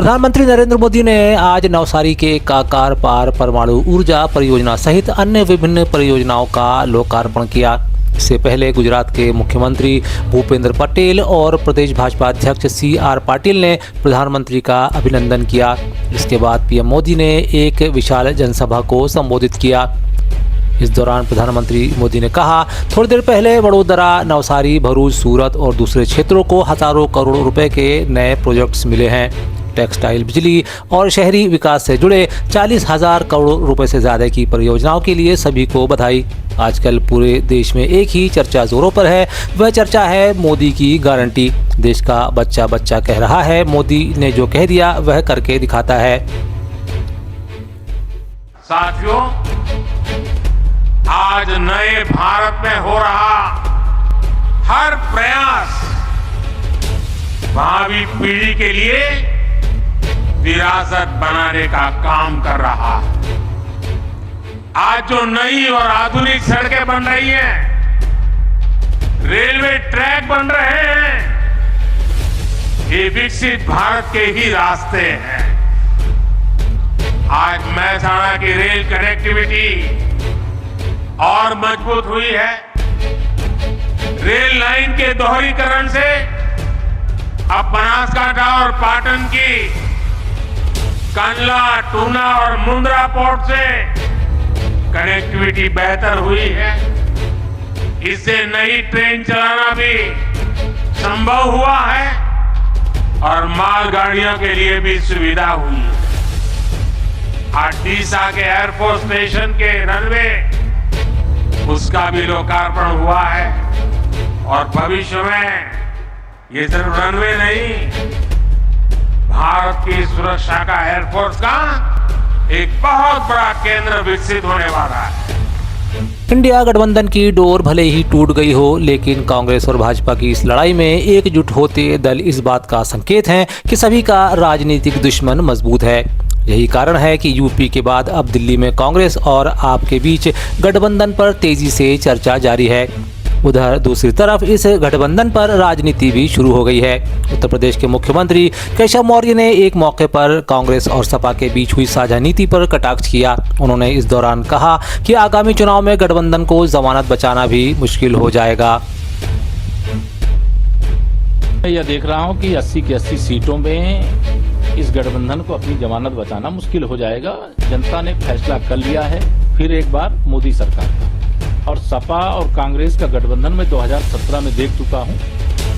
प्रधानमंत्री नरेंद्र मोदी ने आज नवसारी के काकार पार परमाणु ऊर्जा परियोजना सहित अन्य विभिन्न परियोजनाओं का लोकार्पण किया। इससे पहले गुजरात के मुख्यमंत्री भूपेंद्र पटेल और प्रदेश भाजपा अध्यक्ष CR पाटिल ने प्रधानमंत्री का अभिनंदन किया। इसके बाद पीएम मोदी ने एक विशाल जनसभा को संबोधित किया। इस दौरान प्रधानमंत्री मोदी ने कहा, थोड़ी देर पहले वडोदरा, नवसारी, भरूच, सूरत और दूसरे क्षेत्रों को हजारों करोड़ रुपए के नए प्रोजेक्ट्स मिले हैं। टेक्सटाइल, बिजली और शहरी विकास से जुड़े 40,000 करोड़ रुपए से ज़्यादा की परियोजनाओं के लिए सभी को बधाई। आजकल पूरे देश में एक ही चर्चा जोरों पर है, वह चर्चा है मोदी की गारंटी। देश का बच्चा बच्चा कह रहा है, मोदी ने जो कह दिया वह करके दिखाता है। साथियों, आज नए भारत में हो रहा हर प्रयास भावी पीढ़ी के लिए विरासत बनाने का काम कर रहा है। आज जो नई और आधुनिक सड़कें बन रही हैं, रेलवे ट्रैक बन रहे हैं, ये विकसित भारत के ही रास्ते हैं। आज महसाणा की रेल कनेक्टिविटी और मजबूत हुई है। रेल लाइन के दोहरीकरण से अब बनासकांठा और पाटन की कंडला, टूना और मुंद्रा पोर्ट से कनेक्टिविटी बेहतर हुई है। इससे नई ट्रेन चलाना भी संभव हुआ है और मालगाड़ियों के लिए भी सुविधा हुई है। आज डीसा के एयरफोर्स स्टेशन के रनवे, उसका भी लोकार्पण हुआ है और भविष्य में ये सिर्फ रनवे नहीं, भारत की सुरक्षा का एयरफोर्स का एक बहुत बड़ा केंद्र विकसित होने वाला है। इंडिया गठबंधन की डोर भले ही टूट गई हो, लेकिन कांग्रेस और भाजपा की इस लड़ाई में एकजुट होते दल इस बात का संकेत हैं कि सभी का राजनीतिक दुश्मन मजबूत है। यही कारण है कि यूपी के बाद अब दिल्ली में कांग्रेस और आप के बीच गठबंधन पर तेजी से चर्चा जारी है। उधर दूसरी तरफ इस गठबंधन पर राजनीति भी शुरू हो गई है। उत्तर प्रदेश के मुख्यमंत्री केशव मौर्य ने एक मौके पर कांग्रेस और सपा के बीच हुई साझा नीति पर कटाक्ष किया। उन्होंने इस दौरान कहा कि आगामी चुनाव में गठबंधन को जमानत बचाना भी मुश्किल हो जाएगा। मैं यह देख रहा हूं कि 80 की 80 सीटों में इस गठबंधन को अपनी जमानत बचाना मुश्किल हो जाएगा। जनता ने फैसला कर लिया है फिर एक बार मोदी सरकार का, और सपा और कांग्रेस का गठबंधन में 2017 में देख चुका हूं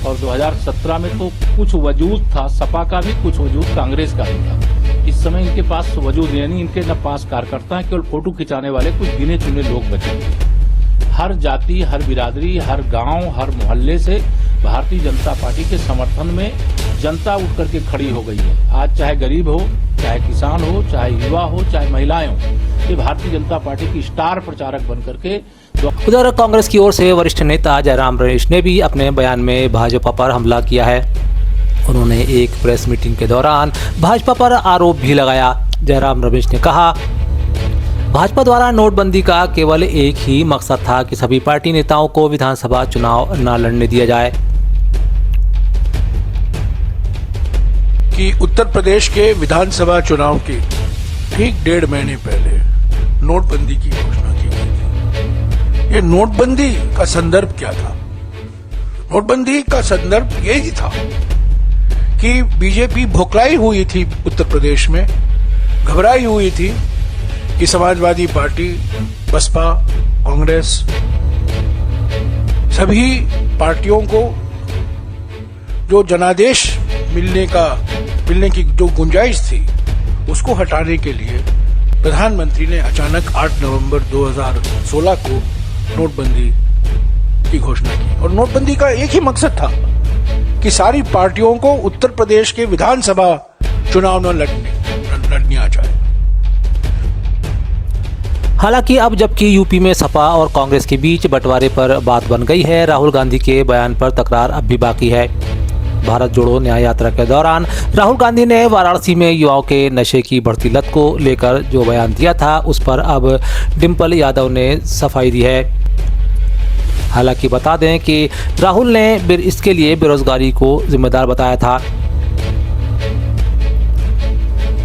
और 2017 में तो कुछ वजूद था सपा का भी, कुछ वजूद कांग्रेस का भी था। इस समय इनके पास वजूद यानी इनके न पास कार्यकर्ता है, केवल फोटो खिंचाने वाले कुछ गिने चुने लोग बचे। हर जाति, हर बिरादरी, हर गांव, हर मोहल्ले से भारतीय जनता पार्टी के समर्थन में जनता उठ करके खड़ी हो गई है। आज चाहे गरीब हो, चाहे किसान हो, चाहे युवा हो, चाहे महिलाएं हो, ये भारतीय जनता पार्टी की स्टार प्रचारक बनकर के। उधर कांग्रेस की ओर से वरिष्ठ नेता जयराम रमेश ने भी अपने बयान में भाजपा पर हमला किया है। उन्होंने एक प्रेस मीटिंग के दौरान भाजपा पर आरोप भी लगाया। जयराम रमेश ने कहा, भाजपा द्वारा नोटबंदी का केवल एक ही मकसद था कि सभी पार्टी नेताओं को विधानसभा चुनाव न लड़ने दिया जाए। कि उत्तर प्रदेश के विधानसभा चुनाव के ठीक 1.5 महीने पहले नोटबंदी की घोषणा की गई थी। ये नोटबंदी का संदर्भ क्या था? नोटबंदी का संदर्भ यही था कि बीजेपी भोकलाई हुई थी उत्तर प्रदेश में, घबराई हुई थी कि समाजवादी पार्टी, बसपा, कांग्रेस, सभी पार्टियों को जो जनादेश मिलने की जो गुंजाइश थी उसको हटाने के लिए प्रधानमंत्री ने अचानक 8 नवंबर 2016 को नोटबंदी की घोषणा की। और नोटबंदी का एक ही मकसद था कि सारी पार्टियों को उत्तर प्रदेश के विधानसभा चुनाव न लड़ने आ जाए। हालांकि अब जबकि यूपी में सपा और कांग्रेस के बीच बंटवारे पर बात बन गई है, राहुल गांधी के बयान पर तकरार अब भी बाकी है। भारत जोड़ो न्याय यात्रा के दौरान राहुल गांधी ने वाराणसी में युवाओं के नशे की बढ़ती लत को लेकर जो बयान दिया था, उस पर अब डिम्पल यादव ने सफाई दी है। हालांकि बता दें कि राहुल ने इसके लिए बेरोजगारी को जिम्मेदार बताया था।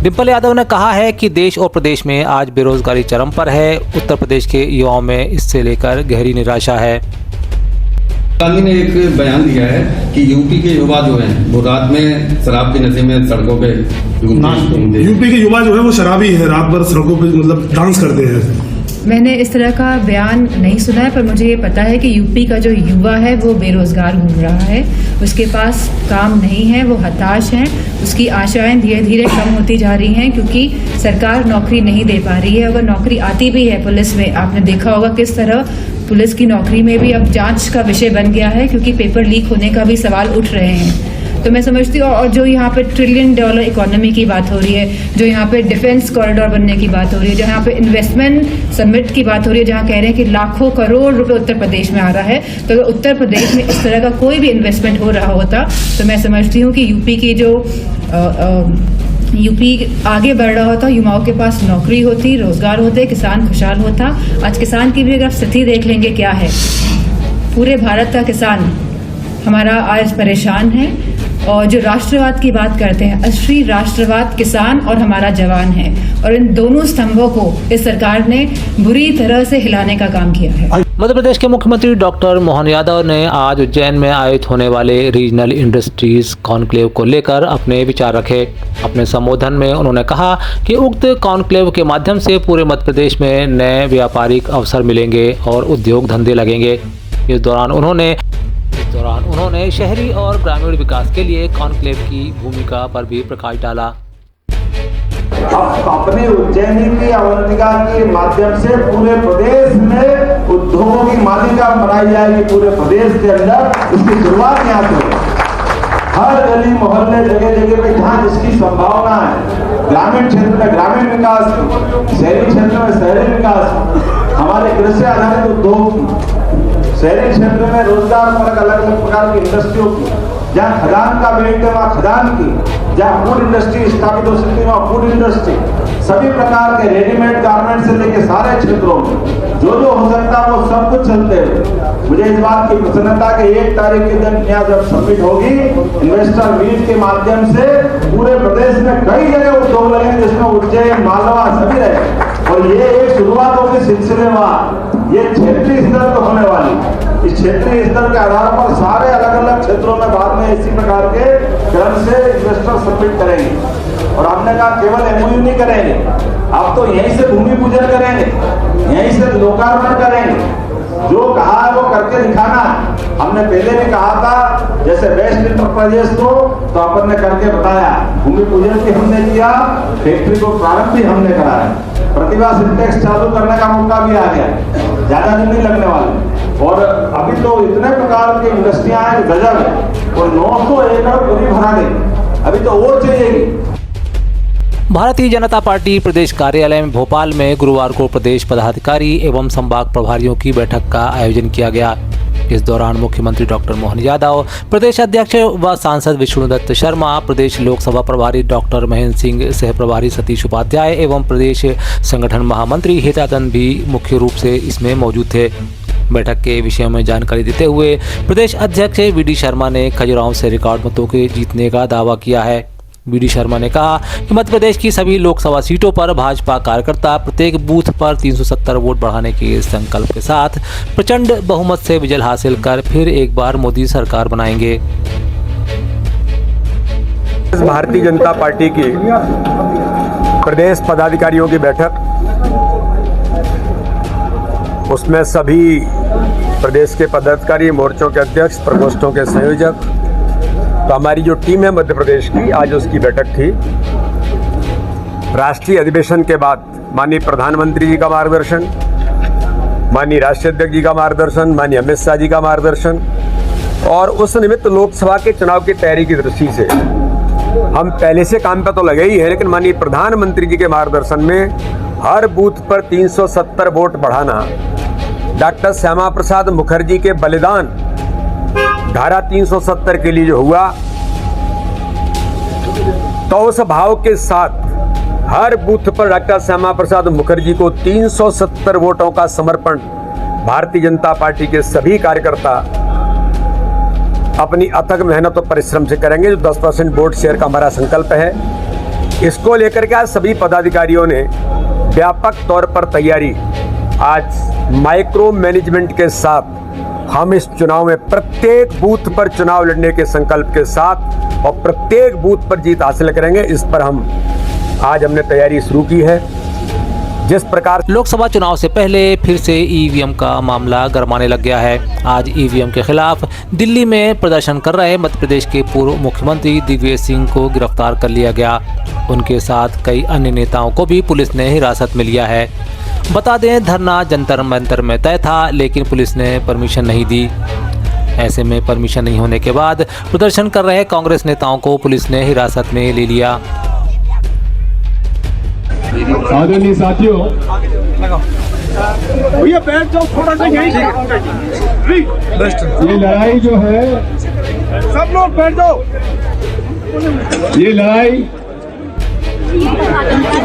डिम्पल यादव ने कहा है कि देश और प्रदेश में आज बेरोजगारी चरम पर है। उत्तर प्रदेश के युवाओं में इससे लेकर गहरी निराशा है। गांधी ने एक बयान दिया है कि यूपी के युवा जो हैं वो रात में शराब के नशे में सड़कों पे यूपी के युवा जो है वो शराबी है, रात भर सड़कों पे मतलब डांस करते हैं। मैंने इस तरह का बयान नहीं सुना है, पर मुझे ये पता है कि यूपी का जो युवा है वो बेरोजगार घूम रहा है, उसके पास काम नहीं है, वो हताश हैं, उसकी आशाएं धीरे धीरे कम होती जा रही हैं क्योंकि सरकार नौकरी नहीं दे पा रही है। अगर नौकरी आती भी है पुलिस में, आपने देखा होगा किस तरह पुलिस की नौकरी में भी अब जांच का विषय बन गया है क्योंकि पेपर लीक होने का भी सवाल उठ रहे हैं। तो मैं समझती हूँ, और जो यहाँ पे $1 ट्रिलियन इकोनॉमी की बात हो रही है, जो यहाँ पे डिफेंस कॉरिडोर बनने की बात हो रही है, जो यहाँ पे इन्वेस्टमेंट समिट की बात हो रही है, जहाँ कह रहे हैं कि लाखों करोड़ रुपए उत्तर प्रदेश में आ रहा है, तो अगर उत्तर प्रदेश में इस तरह का कोई भी इन्वेस्टमेंट हो रहा होता तो मैं समझती हूँ कि यूपी की जो यूपी आगे बढ़ रहा होता, युवाओं के पास नौकरी होती, रोजगार होते, किसान खुशहाल होता। आज किसान की भी अगर स्थिति देख लेंगे क्या है, पूरे भारत का किसान हमारा आज परेशान है। और जो राष्ट्रवाद की बात करते हैं, असली राष्ट्रवाद किसान और हमारा जवान है, और इन दोनों स्तंभों को इस सरकार ने बुरी तरह से हिलाने का काम किया है। मध्य प्रदेश के मुख्यमंत्री डॉक्टर मोहन यादव ने आज उज्जैन में आयोजित होने वाले रीजनल इंडस्ट्रीज कॉन्क्लेव को लेकर अपने विचार रखे। अपने संबोधन में उन्होंने कहा कि उक्त कॉन्क्लेव के माध्यम से पूरे मध्य प्रदेश में नए व्यापारिक अवसर मिलेंगे और उद्योग धंधे लगेंगे। इस दौरान उन्होंने शहरी और ग्रामीण विकास के लिए कॉन्क्लेव की भूमिका पर भी प्रकाश डाला। अब अपने उज्जैनी की अवंतिका के माध्यम से पूरे प्रदेश में उद्योगों की मालिका बनाई जाएगी। पूरे प्रदेश के अंदर इसकी शुरुआत यहाँ से होगी। हर गली मोहल्ले जगह जगह पे जहाँ जिसकी संभावना है, ग्रामीण क्षेत्र में ग्रामीण विकास, शहरी क्षेत्र में शहरी विकास, हमारे कृषि आधारित उद्योग, शहरी क्षेत्र में रोजगार परक अलग अलग प्रकार की इंडस्ट्रियों की, जहाँ खदान का बेल्ट है वहाँ खदान की, जहाँ फूड इंडस्ट्री स्थापित हो सकती है वहाँ फूड इंडस्ट्री, सभी प्रकार के रेडीमेड गारमेंट से लेकर सारे क्षेत्रों में जो हो सकता है वो सब कुछ चलते हैं। मुझे इस बात की प्रसन्नता कि 1 तारीख के दिन यहाँ जब सबमिट होगी, इन्वेस्टर मीट के माध्यम से पूरे प्रदेश में कई जगह उद्योग लगेंगे, जिसमें उज्जैन, मालवा सभी रहे, और ये एक शुरुआत होगी सिलसिलेवार। ये क्षेत्रीय स्तर पर होने वाली, इस क्षेत्रीय स्तर के आधार पर सारे अलग अलग क्षेत्रों में बाद में इसी प्रकार के क्रम से इन्वेस्टर सबमिट करेंगे। और हमने कहा केवल एमओयू नहीं करेंगे, अब तो यहीं से भूमि पूजन करेंगे, यहीं से लोकार्पण करेंगे। जो कहा है वो करके दिखाना है। हमने पहले भी कहा था, जैसे बेस्ट इंटरप्राइजेस को तो अपन ने करके बताया, भूमि पूजन भी हमने किया, फैक्ट्री को प्रारंभ भी हमने कराया, प्रतिभा सिंटेक्स चालू करने का मौका भी आ गया, ज्यादा दिन नहीं लगने वाले। और अभी तो इतने प्रकार की इंडस्ट्रियां हैं गजब है, और 900 एकड़ पूरी भरा गई, अभी तो और चाहिएगी। भारतीय जनता पार्टी प्रदेश कार्यालय में भोपाल में गुरुवार को प्रदेश पदाधिकारी एवं संभाग प्रभारियों की बैठक का आयोजन किया गया। इस दौरान मुख्यमंत्री डॉक्टर मोहन यादव, प्रदेश अध्यक्ष व सांसद विष्णुदत्त शर्मा, प्रदेश लोकसभा प्रभारी डॉक्टर महेंद्र सिंह, सह प्रभारी सतीश उपाध्याय एवं प्रदेश संगठन महामंत्री हितानंद भी मुख्य रूप से इसमें मौजूद थे। बैठक के विषय में जानकारी देते हुए प्रदेश अध्यक्ष वी.डी. शर्मा ने खजुराहो से रिकॉर्ड मतों के जीतने का दावा किया है। वी.डी. शर्मा ने कहा कि मध्य प्रदेश की सभी लोकसभा सीटों पर भाजपा कार्यकर्ता प्रत्येक बूथ पर 370 वोट बढ़ाने के संकल्प के साथ प्रचंड बहुमत से विजय हासिल कर फिर एक बार मोदी सरकार बनाएंगे। भारतीय जनता पार्टी की प्रदेश पदाधिकारियों की बैठक, उसमें सभी प्रदेश के पदाधिकारी, मोर्चों के अध्यक्ष, प्रकोष्ठों के संयोजक, तो हमारी जो टीम है मध्य प्रदेश की, आज उसकी बैठक थी। राष्ट्रीय अधिवेशन के बाद माननीय प्रधानमंत्री जी का मार्गदर्शन, माननीय राष्ट्रीय अध्यक्ष जी का मार्गदर्शन, माननीय अमित शाह जी का मार्गदर्शन, और उस निमित्त लोकसभा के चुनाव की तैयारी की दृष्टि से हम पहले से काम पे तो लगे ही है, लेकिन माननीय प्रधानमंत्री जी के मार्गदर्शन में हर बूथ पर 370 वोट बढ़ाना, डॉक्टर श्यामा प्रसाद मुखर्जी के बलिदान धारा 370 के लिए जो हुआ, तो उस भाव के साथ हर बूथ पर डॉक्टर श्यामा प्रसाद मुखर्जी को 370 वोटों का समर्पण भारतीय जनता पार्टी के सभी कार्यकर्ता अपनी अथक मेहनत और परिश्रम से करेंगे। जो 10% वोट शेयर का हमारा संकल्प है, इसको लेकर के आज सभी पदाधिकारियों ने व्यापक तौर पर तैयारी, आज माइक्रो मैनेजमेंट के साथ हम इस चुनाव में प्रत्येक बूथ पर चुनाव लड़ने के संकल्प के साथ और प्रत्येक बूथ पर जीत हासिल करेंगे। इस पर आज हमने तैयारी शुरू की है। जिस प्रकार लोकसभा चुनाव से पहले फिर से ईवीएम का मामला गरमाने लग गया है। आज ईवीएम के खिलाफ दिल्ली में प्रदर्शन कर रहे मध्य प्रदेश के पूर्व मुख्यमंत्री दिग्विजय सिंह को गिरफ्तार कर लिया गया। उनके साथ कई अन्य नेताओं को भी पुलिस ने हिरासत में लिया है। बता दें, धरना जंतर मंतर में तय था, लेकिन पुलिस ने परमिशन नहीं दी। ऐसे में परमिशन नहीं होने के बाद प्रदर्शन कर रहे कांग्रेस नेताओं को पुलिस ने हिरासत में ले लिया। आदरणीय साथियों, भैया बैठ जाओ थोड़ा सा, यहीं ये लड़ाई जो है, सब लोग बैठ जाओ। ये लड़ाई,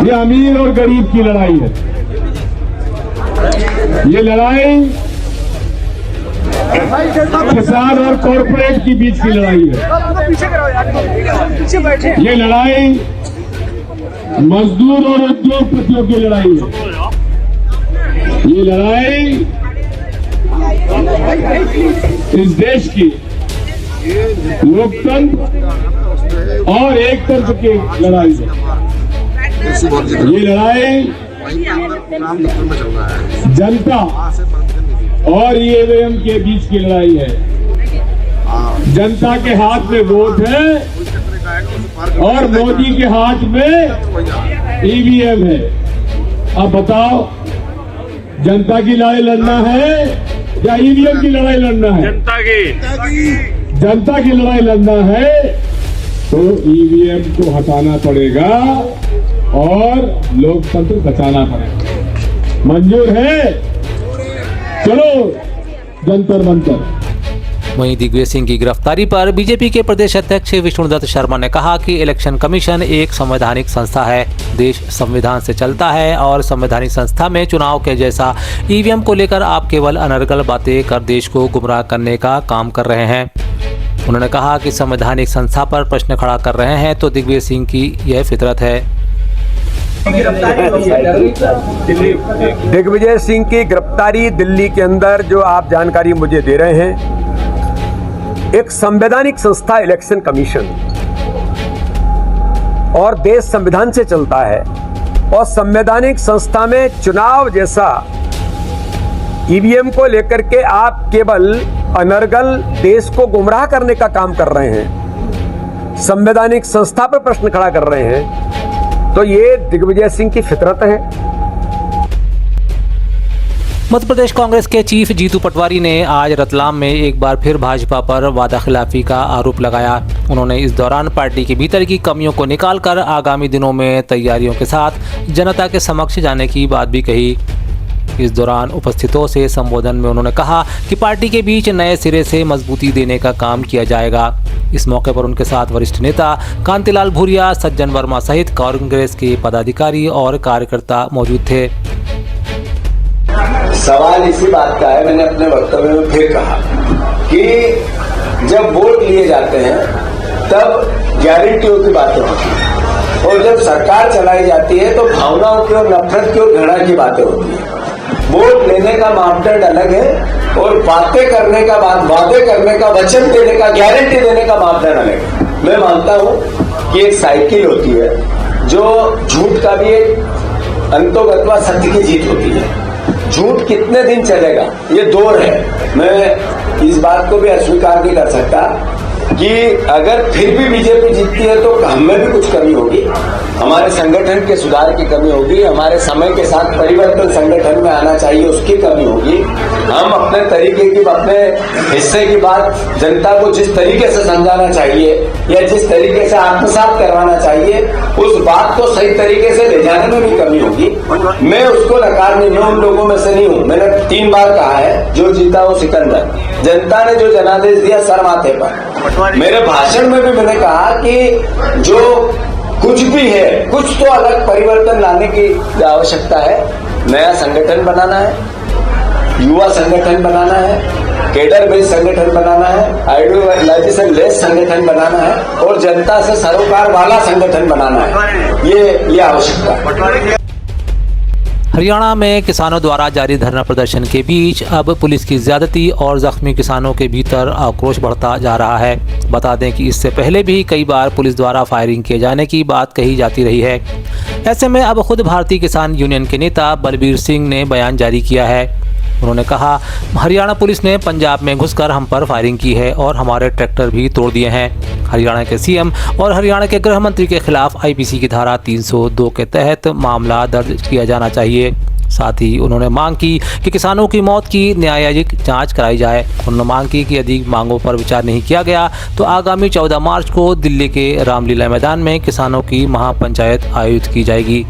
ये अमीर और गरीब की लड़ाई है। ये लड़ाई किसान और कॉरपोरेट के बीच की लड़ाई है। ये लड़ाई मजदूर और उद्योगपतियों की लड़ाई है। ये लड़ाई इस देश की लोकतंत्र और एकतंत्र की लड़ाई है। ये लड़ाई जनता और ईवीएम के बीच की लड़ाई है। जनता के हाथ में वोट है और मोदी के हाथ में ईवीएम है। अब बताओ, जनता की लड़ाई लड़ना है या ईवीएम की लड़ाई लड़ना है? जनता की लड़ाई लड़ना है तो ईवीएम को हटाना पड़ेगा और लोकतंत्र बचाना पड़ेगा। मंजूर है? चलो जंतर मंतर। वहीं दिग्विजय सिंह की गिरफ्तारी पर बीजेपी के प्रदेश अध्यक्ष विष्णुदत्त शर्मा ने कहा कि इलेक्शन कमीशन एक संवैधानिक संस्था है। देश संविधान से चलता है और संवैधानिक संस्था में चुनाव के जैसा ईवीएम को लेकर आप केवल अनर्गल बातें कर देश को गुमराह करने का काम कर रहे हैं। उन्होंने कहा कि संवैधानिक संस्था पर प्रश्न खड़ा कर रहे हैं तो दिग्विजय सिंह की यह फितरत है। दिग्विजय सिंह की गिरफ्तारी दिल्ली के अंदर जो आप जानकारी मुझे दे रहे हैं, एक संवैधानिक संस्था इलेक्शन कमीशन और देश संविधान से चलता है और संवैधानिक संस्था में चुनाव जैसा ईवीएम को लेकर के आप केवल अनर्गल देश को गुमराह करने का काम कर रहे हैं, संवैधानिक संस्था पर प्रश्न खड़ा कर रहे हैं, तो ये दिग्विजय सिंह की फितरत है। मध्य प्रदेश कांग्रेस के चीफ जीतू पटवारी ने आज रतलाम में एक बार फिर भाजपा पर वादाखिलाफी का आरोप लगाया। उन्होंने इस दौरान पार्टी के भीतर की कमियों को निकालकर आगामी दिनों में तैयारियों के साथ जनता के समक्ष जाने की बात भी कही। इस दौरान उपस्थितों से संबोधन में उन्होंने कहा कि पार्टी के बीच नए सिरे से मजबूती देने का काम किया जाएगा। इस मौके पर उनके साथ वरिष्ठ नेता कांतिलाल भूरिया, सज्जन वर्मा सहित कांग्रेस के पदाधिकारी और कार्यकर्ता मौजूद थे। सवाल इसी बात का है, मैंने अपने वक्तव्य में फिर कहा कि जब वोट लिए जाते हैं तब गारंटियों की बातें होती हैं और जब सरकार चलाई जाती है तो भावनाओं की और नफरत की और घृणा की बातें होती हैं। वोट लेने का मापदंड अलग है और बातें करने का, वादे करने का, वचन देने का, गारंटी देने का मापदंड अलग है। मैं मानता हूं कि एक साइकिल होती है जो झूठ का भी एक अंतोगत्वा सत्य की जीत होती है। झूठ कितने दिन चलेगा ये दौर है। मैं इस बात को भी अस्वीकार नहीं कर सकता कि अगर फिर भी बीजेपी जीतती है तो हमें भी कुछ कमी होगी, हमारे संगठन के सुधार की कमी होगी, हमारे समय के साथ परिवर्तन संगठन में आना चाहिए उसकी कमी होगी। हम अपने तरीके की, अपने हिस्से की बात जनता को जिस तरीके से समझाना चाहिए या जिस तरीके से आत्मसात करवाना चाहिए उस बात को सही तरीके से ले जाने में भी कमी होगी। मैं उसको नकार नहीं, मैं उन लोगों में से नहीं हूं। मैंने 3 बार कहा है, जो जीता वो सिकंदर। जनता ने जो जनादेश दिया सर माथे पर। मेरे भाषण में भी मैंने कहा कि जो कुछ भी है, कुछ तो अलग परिवर्तन लाने की आवश्यकता है। नया संगठन बनाना है, युवा संगठन बनाना है, केडर बेस्ड संगठन बनाना है, आइडियोलाइजेशन लेस संगठन बनाना है और जनता से सरोकार वाला संगठन बनाना है। ये आवश्यकता है। हरियाणा में किसानों द्वारा जारी धरना प्रदर्शन के बीच अब पुलिस की ज्यादती और जख्मी किसानों के भीतर आक्रोश बढ़ता जा रहा है। बता दें कि इससे पहले भी कई बार पुलिस द्वारा फायरिंग किए जाने की बात कही जाती रही है। ऐसे में अब खुद भारतीय किसान यूनियन के नेता बलबीर सिंह ने बयान जारी किया है। उन्होंने कहा, हरियाणा पुलिस ने पंजाब में घुसकर हम पर फायरिंग की है और हमारे ट्रैक्टर भी तोड़ दिए हैं। हरियाणा के सीएम और हरियाणा के गृह मंत्री के खिलाफ आईपीसी की धारा 302 के तहत मामला दर्ज किया जाना चाहिए। साथ ही उन्होंने मांग की कि किसानों की मौत की न्यायिक जांच कराई जाए। उन्होंने मांग की कि यदि मांगों पर विचार नहीं किया गया तो आगामी 14 मार्च को दिल्ली के रामलीला मैदान में किसानों की महापंचायत आयोजित की जाएगी।